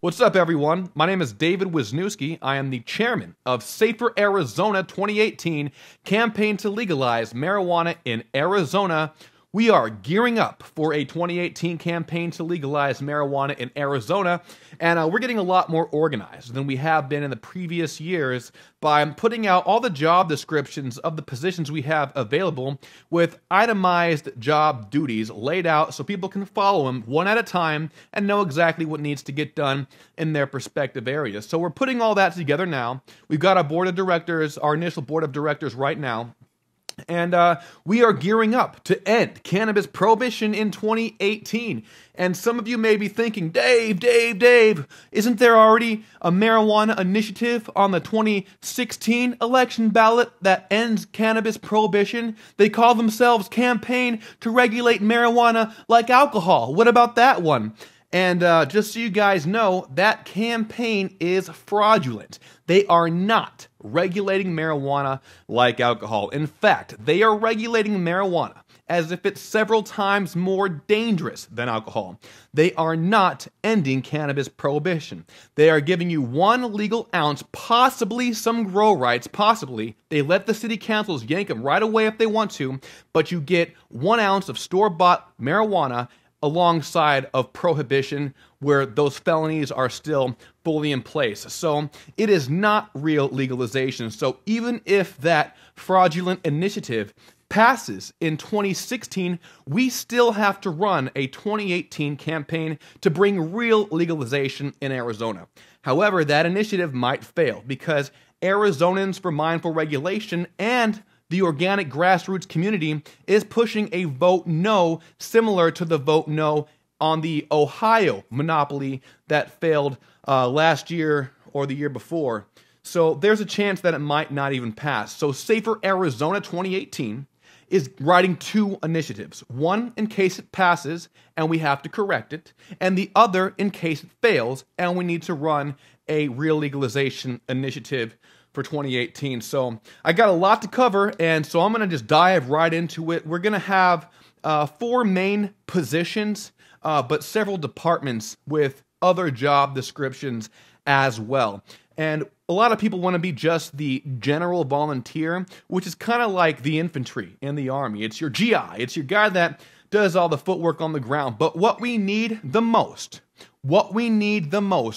What's up, everyone? My name is David Wisniewski. I am the chairman of Safer Arizona 2018 campaign to legalize marijuana in Arizona. We are gearing up for a 2018 campaign to legalize marijuana in Arizona, and we're getting a lot more organized than we have been in the previous years by putting out all the job descriptions of the positions we have available with itemized job duties laid out so people can follow them one at a time and know exactly what needs to get done in their respective areas. So we're putting all that together now. We've got our board of directors, our initial board of directors right now. And we are gearing up to end cannabis prohibition in 2018. And some of you may be thinking, Dave, isn't there already a marijuana initiative on the 2016 election ballot that ends cannabis prohibition? They call themselves Campaign to Regulate Marijuana Like Alcohol. What about that one? And just so you guys know, that campaign is fraudulent. They are not regulating marijuana like alcohol. In fact, they are regulating marijuana as if it's several times more dangerous than alcohol. They are not ending cannabis prohibition. They are giving you 1 legal ounce, possibly some grow rights, possibly. They let the city councils yank them right away if they want to, but you get 1 ounce of store-bought marijuana alongside of prohibition where those felonies are still fully in place. So it is not real legalization. So even if that fraudulent initiative passes in 2016, we still have to run a 2018 campaign to bring real legalization in Arizona. However, that initiative might fail because Arizonans for Mindful Regulation and the organic grassroots community is pushing a vote no, similar to the vote no on the Ohio monopoly that failed last year or the year before. So there's a chance that it might not even pass. So Safer Arizona 2018 is writing 2 initiatives. One in case it passes and we have to correct it, and the other in case it fails and we need to run a real legalization initiative for 2018. So I got a lot to cover, and so I'm going to just dive right into it. We're going to have 4 main positions, but several departments with other job descriptions as well. And a lot of people want to be just the general volunteer, which is kind of like the infantry in the army. It's your GI. It's your guy that does all the footwork on the ground. But what we need the most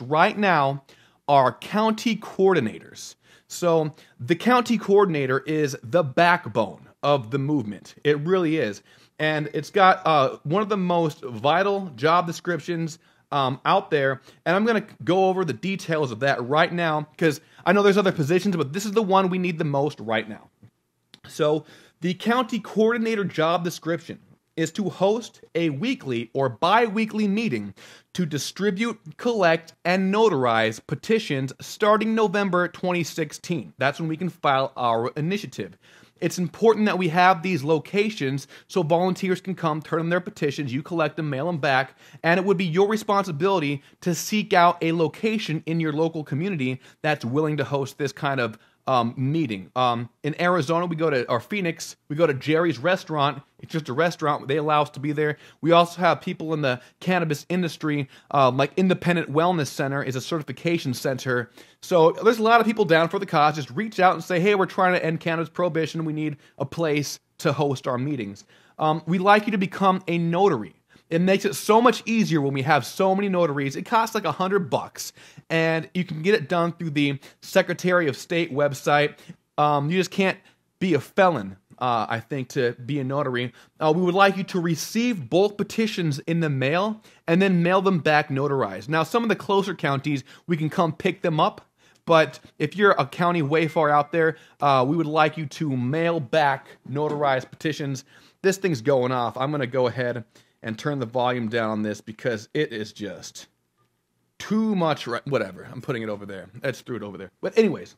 right now are county coordinators. So the county coordinator is the backbone of the movement. It really is. And it's got one of the most vital job descriptions out there. And I'm going to go over the details of that right now because I know there's other positions, but this is the one we need the most right now. So the county coordinator job description is to host a weekly or bi-weekly meeting to distribute, collect, and notarize petitions starting November 2016. That's when we can file our initiative. It's important that we have these locations so volunteers can come, turn in their petitions, you collect them, mail them back, and it would be your responsibility to seek out a location in your local community that's willing to host this kind of meeting. In Arizona, Phoenix, we go to Jerry's Restaurant. It's just a restaurant. They allow us to be there. We also have people in the cannabis industry, like Independent Wellness Center is a certification center. So there's a lot of people down for the cause. Just reach out and say, hey, we're trying to end cannabis prohibition. We need a place to host our meetings. We'd like you to become a notary. It makes it so much easier when we have so many notaries. It costs like $100, and you can get it done through the Secretary of State website. You just can't be a felon, I think, to be a notary. We would like you to receive bulk petitions in the mail and then mail them back notarized. Now, some of the closer counties, we can come pick them up. But if you're a county way far out there, we would like you to mail back notarized petitions. This thing's going off. I'm going to go ahead and turn the volume down on this because it is just too much. Whatever. I'm putting it over there. Let's throw it over there. But anyways,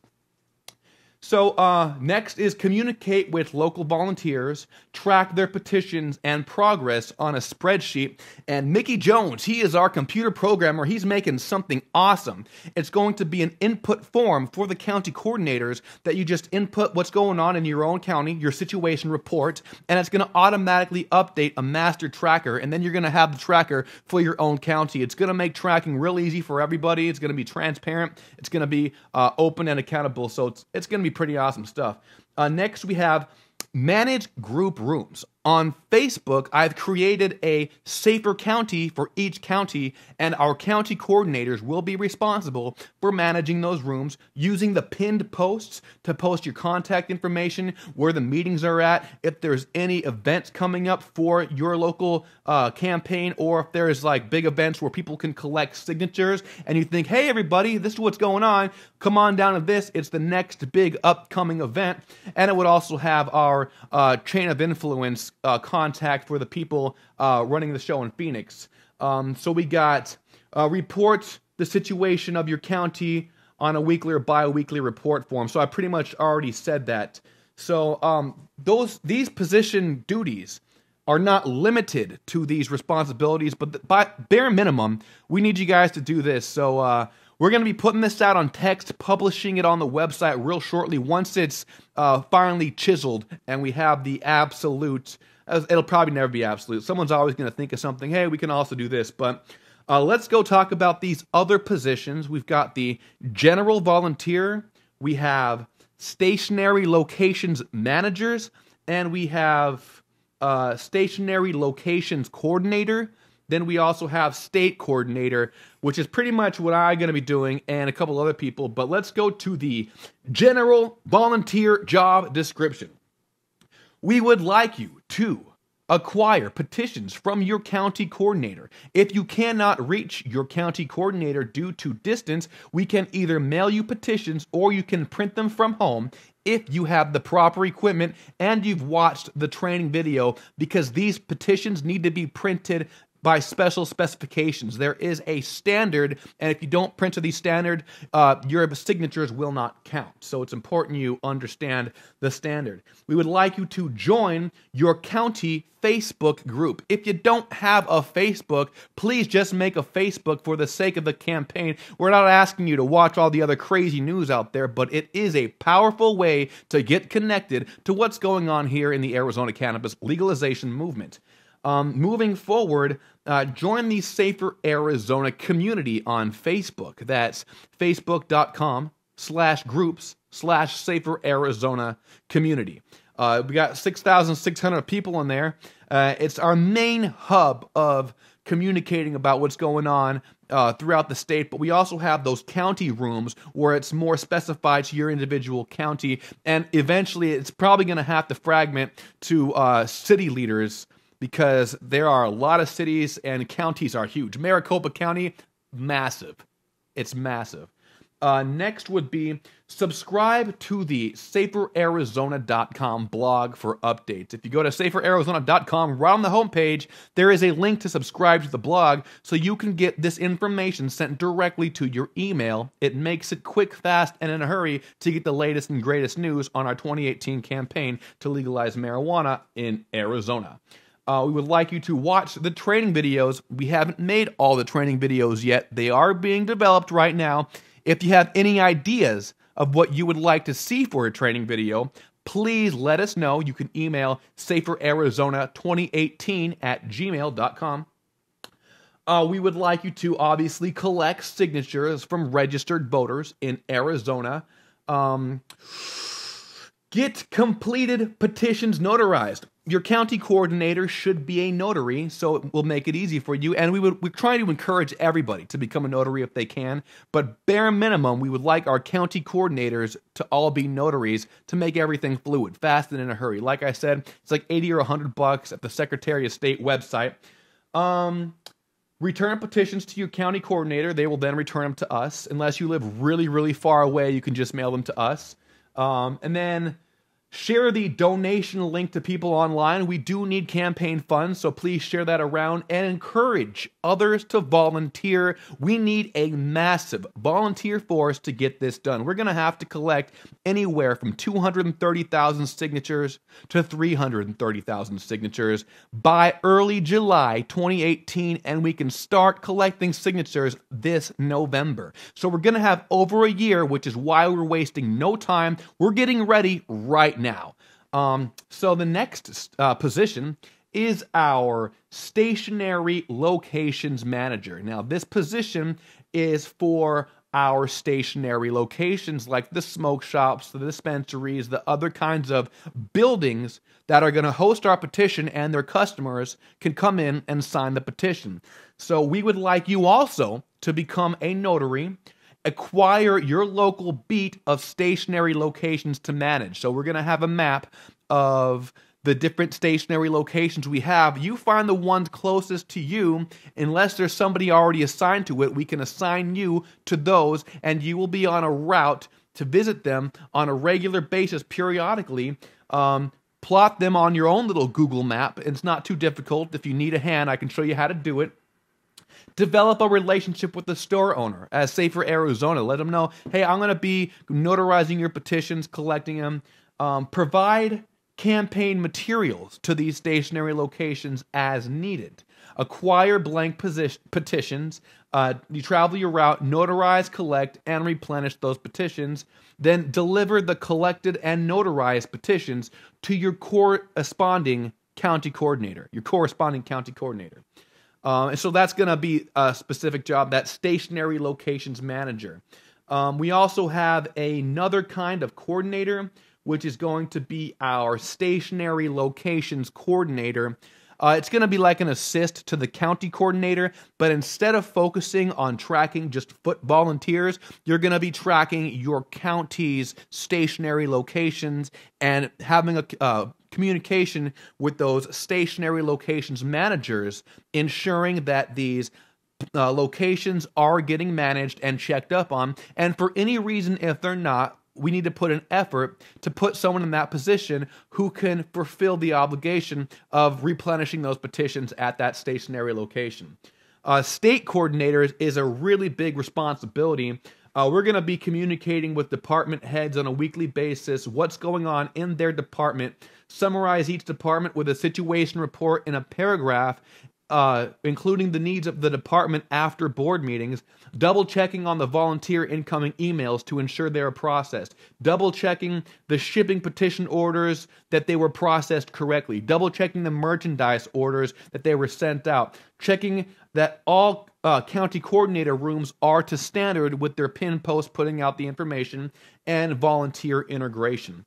So next is communicate with local volunteers, track their petitions and progress on a spreadsheet. And Mickey Jones, he is our computer programmer. He's making something awesome. It's going to be an input form for the county coordinators that you just input what's going on in your own county, your situation report, and it's going to automatically update a master tracker, and then you're going to have the tracker for your own county. It's going to make tracking real easy for everybody. It's going to be transparent. It's going to be open and accountable, so it's going to be pretty awesome stuff. Next, we have manage group rooms. On Facebook, I've created a safer county for each county, and our county coordinators will be responsible for managing those rooms using the pinned posts to post your contact information, where the meetings are at, if there's any events coming up for your local campaign, or if there's like big events where people can collect signatures and you think, hey everybody, this is what's going on, come on down to this, it's the next big upcoming event. And it would also have our chain of influence contact for the people running the show in Phoenix. So we got report the situation of your county on a weekly or bi-weekly report form. So I pretty much already said that. So these position duties are not limited to these responsibilities, but by bare minimum, we need you guys to do this. So we're going to be putting this out on text, publishing it on the website real shortly once it's finally chiseled and we have the absolute. It'll probably never be absolute. Someone's always going to think of something. Hey, we can also do this. But let's go talk about these other positions. We've got the general volunteer. We have stationary locations managers. And we have stationary locations coordinator. Then we also have state coordinator, which is pretty much what I'm going to be doing, and a couple other people. But let's go to the general volunteer job description. We would like you to acquire petitions from your county coordinator. If you cannot reach your county coordinator due to distance, we can either mail you petitions or you can print them from home if you have the proper equipment and you've watched the training video, because these petitions need to be printed by special specifications. There is a standard, and if you don't print to the standard, your signatures will not count. So it's important you understand the standard. We would like you to join your county Facebook group. If you don't have a Facebook, please just make a Facebook for the sake of the campaign. We're not asking you to watch all the other crazy news out there, but it is a powerful way to get connected to what's going on here in the Arizona cannabis legalization movement. Moving forward, join the Safer Arizona community on Facebook. That's facebook.com/groups/Safer Arizona community. We got 6,600 people in there. It's our main hub of communicating about what's going on throughout the state, but we also have those county rooms where it's more specified to your individual county, and eventually it's probably going to have to fragment to city leaders, because there are a lot of cities and counties are huge. Maricopa County, massive. It's massive. Next would be subscribe to the SaferArizona.com blog for updates. If you go to SaferArizona.com, right on the homepage, there is a link to subscribe to the blog so you can get this information sent directly to your email. It makes it quick, fast, and in a hurry to get the latest and greatest news on our 2018 campaign to legalize marijuana in Arizona. We would like you to watch the training videos. We haven't made all the training videos yet. They are being developed right now. If you have any ideas of what you would like to see for a training video, please let us know. You can email SaferArizona2018@gmail.com. We would like you to obviously collect signatures from registered voters in Arizona. Get completed petitions notarized. Your county coordinator should be a notary, so it will make it easy for you. And we're trying to encourage everybody to become a notary if they can. But bare minimum, we would like our county coordinators to all be notaries to make everything fluid, fast, and in a hurry. Like I said, it's like $80 or $100 at the Secretary of State website. Return petitions to your county coordinator. They will then return them to us. Unless you live really, really far away, you can just mail them to us. And then Share the donation link to people online. We do need campaign funds, so please share that around and encourage others to volunteer. We need a massive volunteer force to get this done. We're going to have to collect anywhere from 230,000 signatures to 330,000 signatures by early July 2018, and we can start collecting signatures this November. So we're going to have over a year, which is why we're wasting no time. We're getting ready right now. So the next position is our stationary locations manager. Now, this position is for our stationary locations like the smoke shops, the dispensaries, the other kinds of buildings that are going to host our petition, and their customers can come in and sign the petition. So we would like you also to become a notary, acquire your local beat of stationary locations to manage. So we're going to have a map of the different stationary locations we have. You find the ones closest to you. Unless there's somebody already assigned to it, we can assign you to those, and you will be on a route to visit them on a regular basis periodically. Plot them on your own little Google map. It's not too difficult. If you need a hand, I can show you how to do it. Develop a relationship with the store owner. As Safer Arizona, let them know, hey, I'm going to be notarizing your petitions, collecting them. Provide campaign materials to these stationary locations as needed. Acquire blank petitions. You travel your route, notarize, collect, and replenish those petitions. Then deliver the collected and notarized petitions to your corresponding county coordinator. And so that's going to be a specific job, that stationary locations manager. We also have another kind of coordinator, which is going to be our stationary locations coordinator. It's going to be like an assist to the county coordinator, but instead of focusing on tracking just foot volunteers, you're going to be tracking your county's stationary locations and having a communication with those stationary locations managers, ensuring that these locations are getting managed and checked up on. And for any reason, if they're not, we need to put an effort to put someone in that position who can fulfill the obligation of replenishing those petitions at that stationary location. State coordinators is a really big responsibility. We're going to be communicating with department heads on a weekly basis, what's going on in their department, summarize each department with a situation report in a paragraph, including the needs of the department after board meetings, double-checking on the volunteer incoming emails to ensure they are processed, double-checking the shipping petition orders that they were processed correctly, double-checking the merchandise orders that they were sent out, checking that all county coordinator rooms are to standard with their pin post putting out the information, and volunteer integration.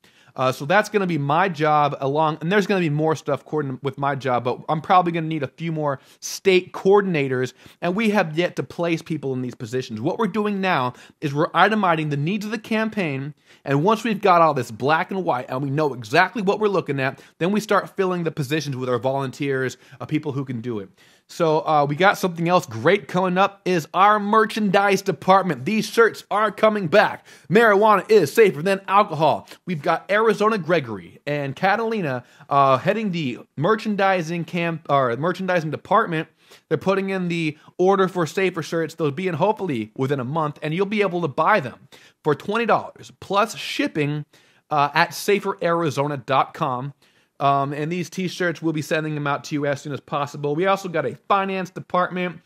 So that's going to be my job and there's going to be more stuff with my job, but I'm probably going to need a few more state coordinators, and we have yet to place people in these positions. What we're doing now is we're itemizing the needs of the campaign, and once we've got all this black and white and we know exactly what we're looking at, then we start filling the positions with our volunteers, people who can do it. So we got something else great coming up is our merchandise department. These shirts are coming back. Marijuana is safer than alcohol. We've got Arizona Gregory and Catalina heading the merchandising department. They're putting in the order for safer shirts. They'll be in hopefully within a month, and you'll be able to buy them for $20 plus shipping at saferarizona.com. And these t-shirts, we'll be sending them out to you as soon as possible. We also got a finance department,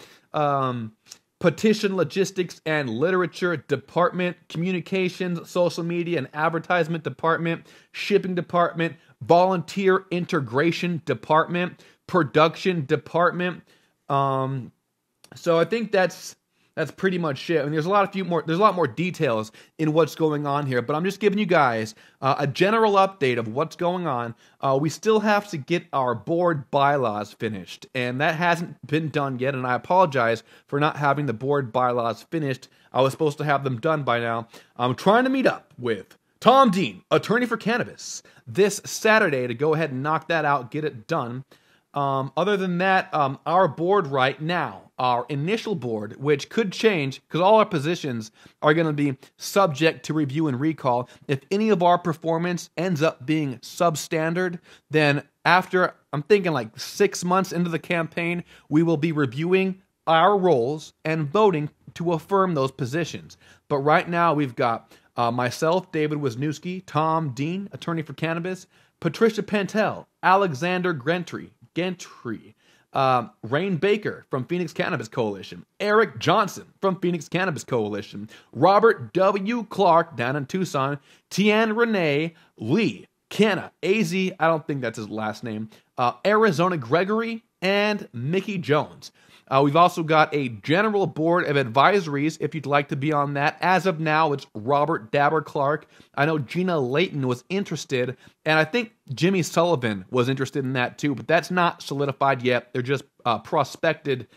petition logistics and literature department, communications, social media and advertisement department, shipping department, volunteer integration department, production department. So I think that's pretty much it. I mean, there's a lot more details in what's going on here, but I'm just giving you guys a general update of what's going on. We still have to get our board bylaws finished, and that hasn't been done yet, and I apologize for not having the board bylaws finished. I was supposed to have them done by now. I'm trying to meet up with Tom Dean, attorney for Cannabis, this Saturday to go ahead and knock that out, get it done. Other than that, our board right now, our initial board, which could change because all our positions are going to be subject to review and recall. If any of our performance ends up being substandard, then after, I'm thinking like 6 months into the campaign, we will be reviewing our roles and voting to affirm those positions. But right now we've got myself, David Wisniewski, Tom Dean, attorney for Cannabis, Patricia Pentel, Alexander Gentry, Rain Baker from Phoenix Cannabis Coalition, Eric Johnson from Phoenix Cannabis Coalition, Robert W. Clark down in Tucson, Tian Renee Lee, Canna, AZ, I don't think that's his last name, Arizona Gregory, and Mickey Jones. We've also got a general board of advisories if you'd like to be on that. As of now, it's Robert Dabber Clark. I know Gina Layton was interested, and I think Jimmy Sullivan was interested in that too, but that's not solidified yet. They're just prospected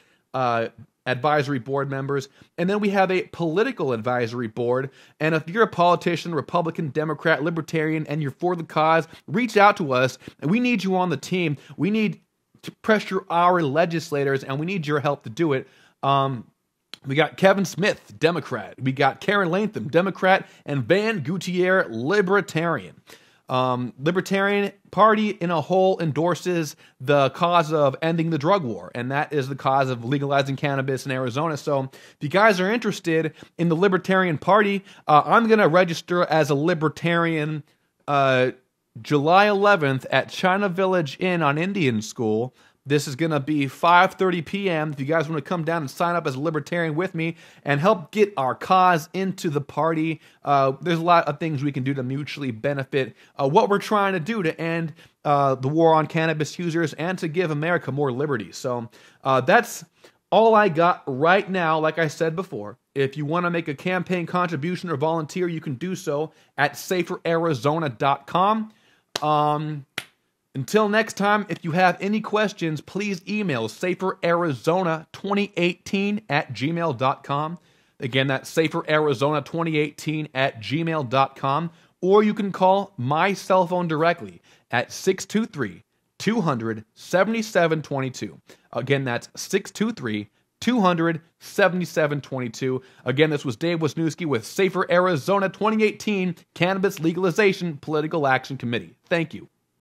advisory board members. And then we have a political advisory board. And if you're a politician, Republican, Democrat, Libertarian, and you're for the cause, reach out to us. And we need you on the team. We need to pressure our legislators, and we need your help to do it. We got Kevin Smith, Democrat. We got Karen Latham, Democrat, and Van Gutierrez, Libertarian. Libertarian Party in a whole endorses the cause of ending the drug war, and that is the cause of legalizing cannabis in Arizona. So if you guys are interested in the Libertarian Party, I'm going to register as a Libertarian July 11th at China Village Inn on Indian School. This is going to be 5:30 p.m. If you guys want to come down and sign up as a Libertarian with me and help get our cause into the party, there's a lot of things we can do to mutually benefit what we're trying to do to end the war on cannabis users and to give America more liberty. So that's all I got right now. Like I said before, if you want to make a campaign contribution or volunteer, you can do so at SaferArizona.com. Until next time, if you have any questions, please email SaferArizona2018@gmail.com. Again, that's SaferArizona2018@gmail.com. Or you can call my cell phone directly at 623-200-7722. Again, that's 623-200-7722. Again, this was Dave Wisniewski with Safer Arizona 2018 Cannabis Legalization Political Action Committee. Thank you.